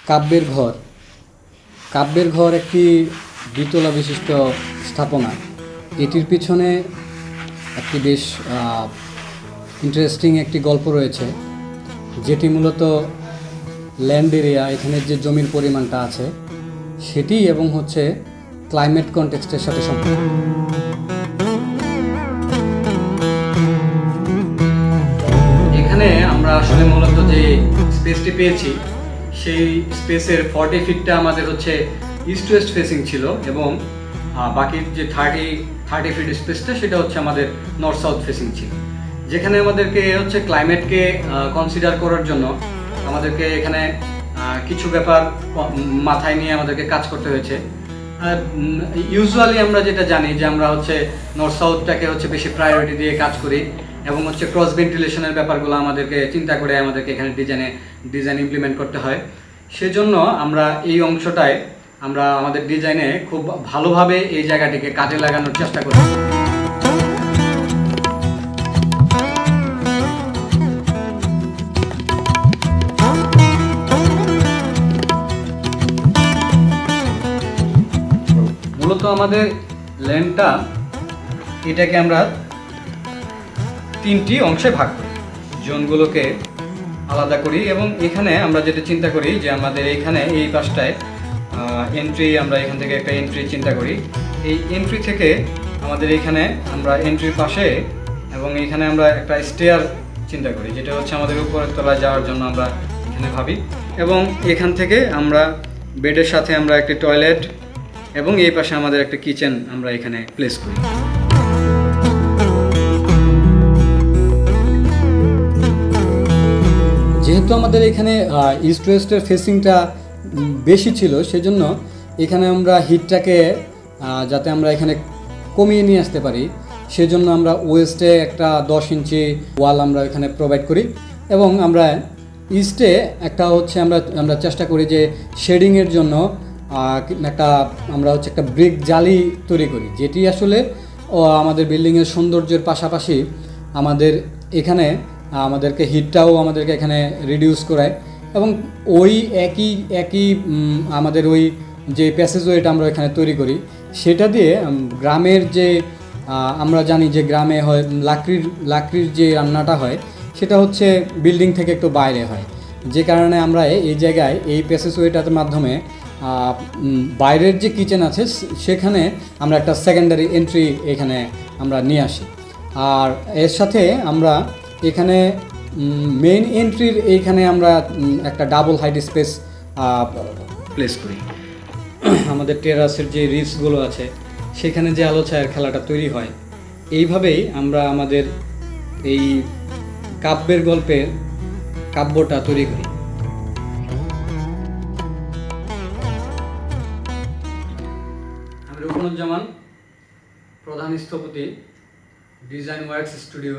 কাব্যের ঘর। কাব্যের ঘর একটি দ্বিতলা বিশিষ্ট স্থাপনা। এটির পিছনে একটি বেশ ইন্টারেস্টিং একটি গল্প রয়েছে, যেটি মূলত ল্যান্ড এরিয়া, এখানে যে জমির পরিমাণটা আছে সেটি এবং হচ্ছে ক্লাইমেট কনটেক্সটের সাথে সম্পর্কিত। এখানে আমরা আসলে মূলত যে স্পেসটি পেয়েছি সেই স্পেসের 40 ফিটটা আমাদের হচ্ছে ইস্ট ওয়েস্ট ফেসিং ছিল এবং বাকি যে 30 ফিট স্পেসটা সেটা হচ্ছে আমাদের নর্থ সাউথ ফেসিং ছিল। যেখানে আমাদেরকে হচ্ছে ক্লাইমেটকে কনসিডার করার জন্য আমাদেরকে এখানে কিছু ব্যাপার মাথায় নিয়ে আমাদেরকে কাজ করতে হয়েছে। ইউজুয়ালি আমরা যেটা জানি যে আমরা হচ্ছে নর্থ সাউথটাকে হচ্ছে বেশি প্রায়োরিটি দিয়ে কাজ করি এবং হচ্ছে ক্রস ভেন্টিলেশনের ব্যাপারগুলো আমাদেরকে চিন্তা করে আমাদেরকে এখানে ডিজাইন ইমপ্লিমেন্ট করতে হয়। সেজন্য আমরা এই অংশটায় আমরা আমাদের ডিজাইনে খুব ভালোভাবে এই জায়গাটিকে কাজে লাগানোর চেষ্টা করি। মূলত আমাদের ল্যান্ডটা এটাকে আমরা 3টি অংশে ভাগ করি, জোনগুলোকে আলাদা করি এবং এখানে আমরা যেটা চিন্তা করি যে আমাদের এইখানে এই পাশটায় এন্ট্রি, আমরা এখান থেকে একটা এন্ট্রি চিন্তা করি। এই এন্ট্রি থেকে আমাদের এইখানে আমরা এন্ট্রির পাশে এবং এইখানে আমরা একটা স্টেয়ার চিন্তা করি, যেটা হচ্ছে আমাদের উপরের তলায় যাওয়ার জন্য আমরা এখানে ভাবি। এবং এখান থেকে আমরা বেডের সাথে আমরা একটি টয়লেট এবং এই পাশে আমাদের একটা কিচেন আমরা এখানে প্লেস করি। যেহেতু আমাদের এখানে ইস্ট ওয়েস্টের ফেসিংটা বেশি ছিল, সেজন্য এখানে আমরা হিটটাকে যাতে আমরা এখানে কমিয়ে নিয়ে আসতে পারি, সেজন্য আমরা ওয়েস্টে একটা 10 ইঞ্চি ওয়াল আমরা এখানে প্রোভাইড করি এবং আমরা ইস্টে একটা হচ্ছে আমরা চেষ্টা করি যে শেডিংয়ের জন্য আমরা হচ্ছে একটা ব্রিক জালি তৈরি করি, যেটি আসলে আমাদের বিল্ডিংয়ের সৌন্দর্যের পাশাপাশি আমাদের এখানে আমাদেরকে হিটটাও আমাদেরকে এখানে রিডিউস করায় এবং ওই একই আমাদের ওই যে প্যাসেজওয়েটা আমরা এখানে তৈরি করি সেটা দিয়ে গ্রামের যে আমরা জানি যে গ্রামে হয় লাকড়ির যে রান্নাটা হয় সেটা হচ্ছে বিল্ডিং থেকে একটু বাইরে হয়, যে কারণে আমরা এই জায়গায় এই প্যাসেজওয়েটার মাধ্যমে বাইরের যে কিচেন আছে সেখানে আমরা একটা সেকেন্ডারি এন্ট্রি এখানে আমরা নিয়ে আসি। আর এর সাথে আমরা এখানে মেইন এন্ট্রির এইখানে আমরা একটা ডাবল হাইট স্পেস প্লেস করি। আমাদের টেরাসের যে রিফসগুলো আছে সেখানে যে আলো ছায়ার খেলাটা তৈরি হয়, এইভাবেই আমরা আমাদের এই কাব্যের গল্পের কাব্যটা তৈরি করি। আমি রুকনুজ্জামান, প্রধান স্থপতি, ডিজাইন ওয়ার্কস স্টুডিও।